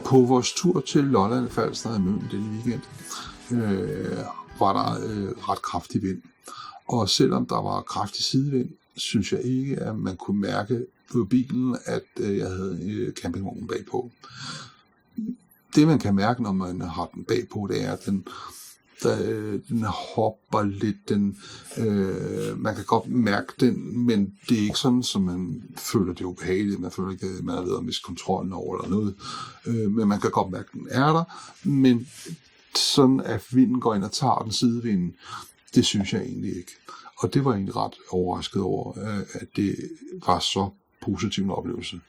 På vores tur til Lolland Falster og Møn denne weekend var der ret kraftig vind. Og selvom der var kraftig sidevind, synes jeg ikke, at man kunne mærke på bilen, at jeg havde campingvognen bagpå. Det man kan mærke, når man har den bagpå, det er, at den hopper lidt. Man kan godt mærke den, men det er ikke sådan, som man føler det ubehageligt. Man føler ikke, at man er ved at miste kontrollen over eller noget. Men man kan godt mærke, at den er der. Men sådan, at vinden går ind og tager den sidevinden, det synes jeg egentlig ikke. Og det var egentlig ret overrasket over, at det var så positiv en oplevelse.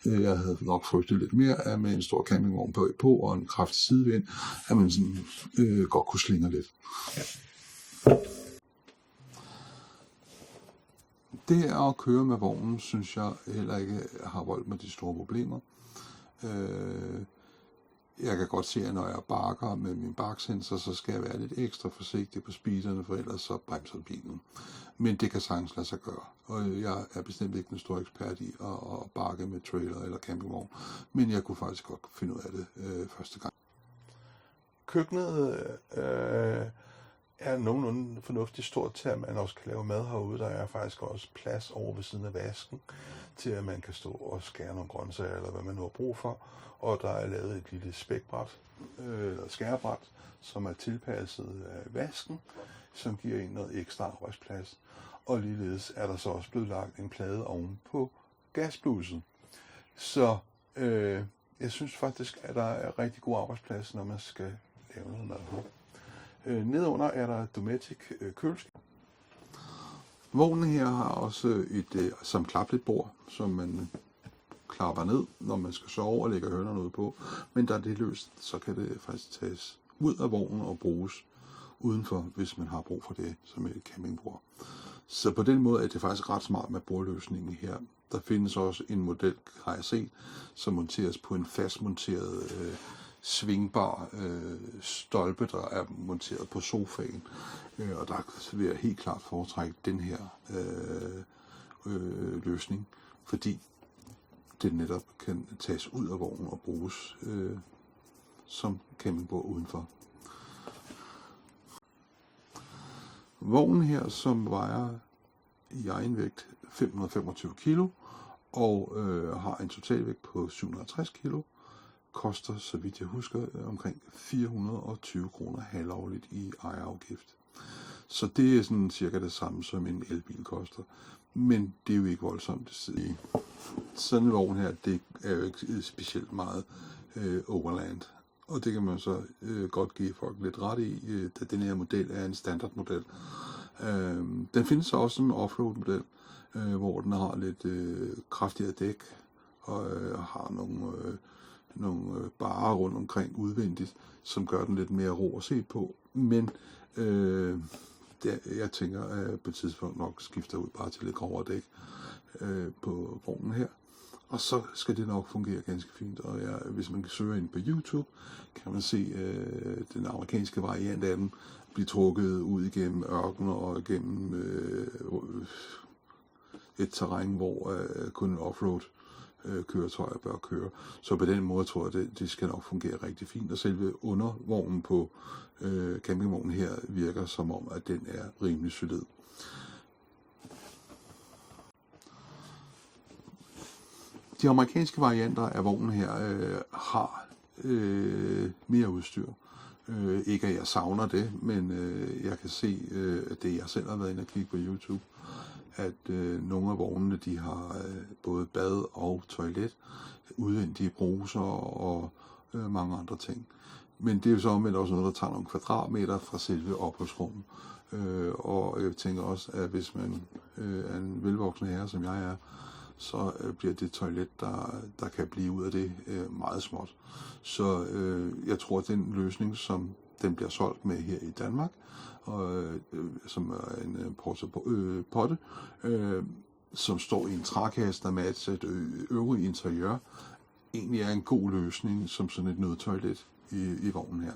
Jeg havde nok frygtet lidt mere, at med en stor campingvogn på og en kraftig sidevind, at man sådan, godt kunne slinge lidt. Det at køre med vognen, synes jeg heller ikke har voldt mig de store problemer. Jeg kan godt se, at når jeg bakker med min baksensor, så skal jeg være lidt ekstra forsigtig på speederne, for ellers så bremser bilen. Men det kan sagtens lade sig gøre. Og jeg er bestemt ikke en stor ekspert i at bakke med trailer eller campingvogn. Men jeg kunne faktisk godt finde ud af det første gang. Køkkenet er nogenlunde fornuftigt stort til, at man også kan lave mad herude. Der er faktisk også plads over ved siden af vasken, til at man kan stå og skære nogle grøntsager, eller hvad man nu har brug for. Og der er lavet et lille spækbræt, eller skærebræt, som er tilpasset af vasken, som giver en noget ekstra arbejdsplads. Og ligeledes er der så også blevet lagt en plade oven på gasblusset. Så jeg synes faktisk, at der er rigtig god arbejdsplads, når man skal lave noget mad på. Nedunder er der Dometic køleskab. Vognen her har også et sammenklappeligt bord, som man klapper ned, når man skal sove og lægger hønerne ud på. Men da det er løst, så kan det faktisk tages ud af vognen og bruges udenfor, hvis man har brug for det som et campingbord. Så på den måde er det faktisk ret smart med bordløsningen her. Der findes også en model, har jeg set, som monteres på en fastmonteret svingbar stolpe, der er monteret på sofaen. Og der vil jeg helt klart foretrække den her løsning, fordi det netop kan tages ud af vognen og bruges som campingbord udenfor. Vognen her, som vejer i egen vægt 525 kg og har en totalvægt på 760 kg, koster, så vidt jeg husker, omkring 420 kroner halvårligt i ejerafgift. Så det er sådan cirka det samme, som en elbil koster. Men det er jo ikke voldsomt. Sådan en vogn her, det er jo ikke specielt meget overland. Og det kan man så godt give folk lidt ret i, da den her model er en standardmodel. Den findes så også som en offroad-model, hvor den har lidt kraftigere dæk og har nogle barer rundt omkring udvendigt, som gør den lidt mere ro at se på. Men jeg tænker, at på et tidspunkt nok skifter ud bare til lidt grovere dæk på vognen her. Og så skal det nok fungere ganske fint. Og hvis man søger ind på YouTube, kan man se den amerikanske variant af den blive trukket ud igennem ørkener og igennem et terræn, hvor kun offroad køretøjer bør køre. Så på den måde tror jeg, det skal nok fungere rigtig fint. Og selve undervognen på campingvognen her virker som om, at den er rimelig solid. De amerikanske varianter af vognen her har mere udstyr. Ikke at jeg savner det, men jeg kan se, at det jeg selv har været inde og kigge på YouTube, at nogle af vognene, de har både bad og toilet, udvendige bruser og mange andre ting. Men det er jo så omvendt også noget, der tager nogle kvadratmeter fra selve opholdsrummet. Og jeg tænker også, at hvis man er en velvoksen herre, som jeg er, så bliver det toilet, der kan blive ud af det, meget småt. Så jeg tror, at den løsning, som den bliver solgt med her i Danmark, som er en potte, som står i en trækasse, der matcher et øvrigt interiør, egentlig er en god løsning som sådan et nødtoilet i vognen her.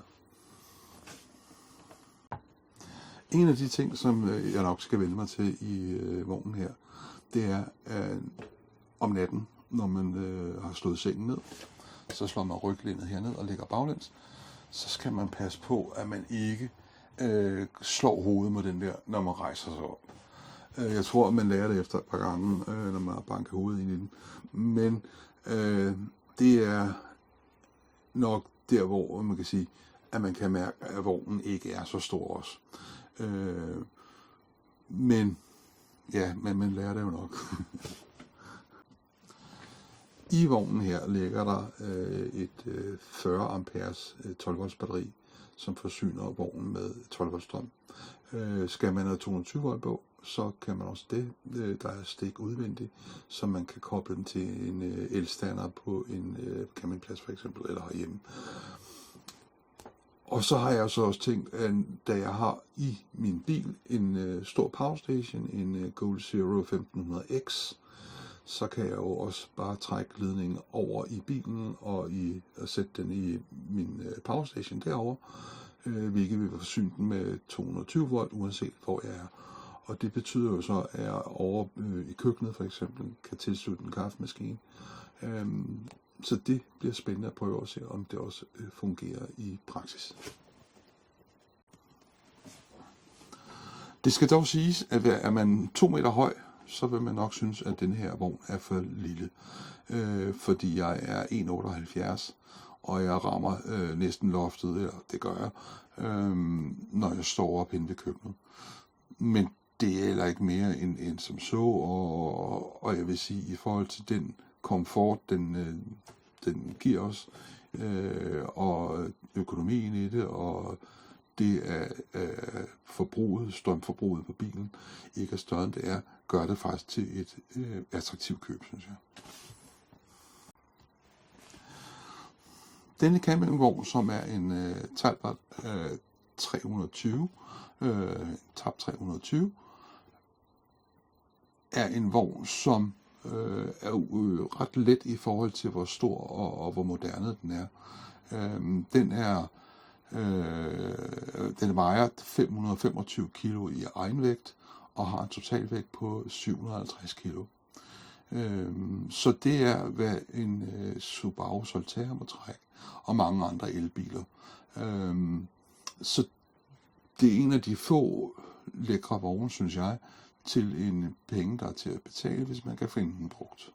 En af de ting, som jeg nok skal vende mig til i vognen her, det er om natten, når man har slået sengen ned, så slår man ryglænet herned og ligger baglæns, så skal man passe på, at man ikke slår hovedet mod den der, når man rejser sig op. Jeg tror, at man lærer det efter et par gange, når man har banket hovedet ind i den. Men det er nok der, hvor man kan sige, at man kan mærke, at vognen ikke er så stor også. Men man lærer det jo nok. I vognen her ligger der et 40 amperes 12 volts batteri, som forsyner vognen med 12 volts strøm. Skal man have 220 volt på, så kan man også det. Der er stik udvendigt, så man kan koble den til en elstander på en campingplads for eksempel, eller herhjemme. Og så har jeg så også tænkt, at da jeg har i min bil en stor powerstation, en Gold Zero 1500X, så kan jeg jo også bare trække ledningen over i bilen og sætte den i min powerstation derovre, hvilket vil forsyne den med 220 volt, uanset hvor jeg er. Og det betyder jo så, at jeg over i køkkenet for eksempel kan tilslutte en kaffemaskine. Så det bliver spændende at prøve at se, om det også fungerer i praksis. Det skal dog siges, at er man 2 meter høj, så vil man nok synes, at den her vogn er for lille. Fordi jeg er 1,78, og jeg rammer næsten loftet, eller det gør jeg, når jeg står op inde ved køkkenet. Men det er heller ikke mere end som så, og jeg vil sige, i forhold til den komfort, den giver os, og økonomien i det, og det er strømforbruget på bilen ikke er større end det er, gør det faktisk til et attraktivt køb, synes jeg. Denne campingvogn, som er en Talbot 320, TAP 320, er en vogn, som er ret let i forhold til, hvor stor og hvor moderne den er. Den vejer 525 kilo i egenvægt og har en totalvægt på 750 kilo. Så det er, hvad en Subaru Solterra må trække, og mange andre elbiler. Så det er en af de få lækre vogne, synes jeg, til en penge, der er til at betale, hvis man kan finde den brugt.